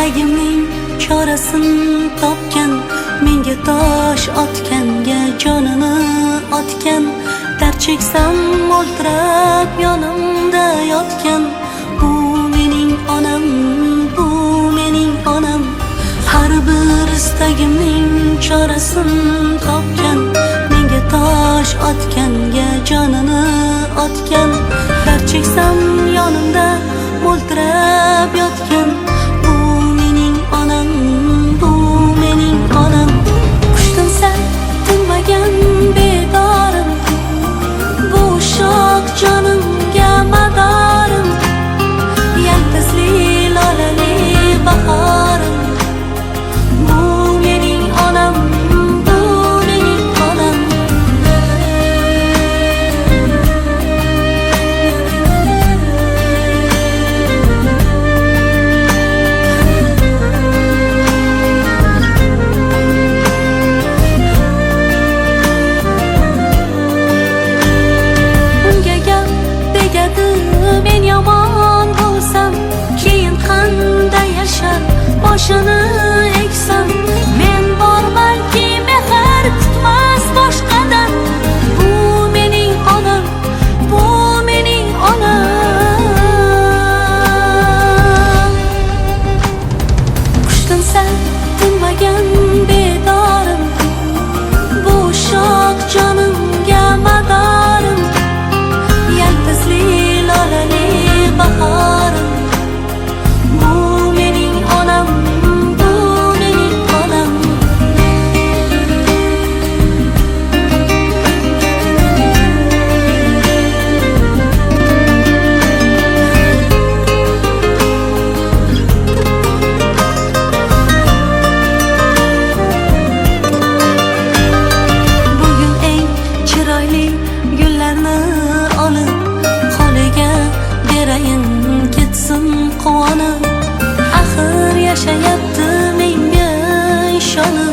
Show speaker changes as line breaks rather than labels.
istagimning chorasin topgan, menga tosh otganga jonini otgan, dard cheksam mo'ltirab yonimda yotgan. Bu mening onam, bu mening onam. Har bir istagimning chorasin topgan, menga tosh otganga jonini otgan, dard cheksam yonimda mo'ltirab yotgan. Bu mening onam, bu mening onam. Qushdim sen tinmagan bedorim, bu shoh jonimga madorim, yaltizli lolali bahorim. Bu mening onam, bu mening onam. Men yomon bo'lsam, keyin qanday yashab boshini eksam, men bormanki mehr kutmas boshqadan. Bu mening onam, bu mening onam. Qushdim sen tinmagan bedorim, bu shoh jonimga madorim, yaltizli lolali bahorim. Bu mening onam, bu mening onam. Bugun eng chiroyli gullarni olib, holiga berayin ketsin quvonib. Axir yashayapti menga ishonib.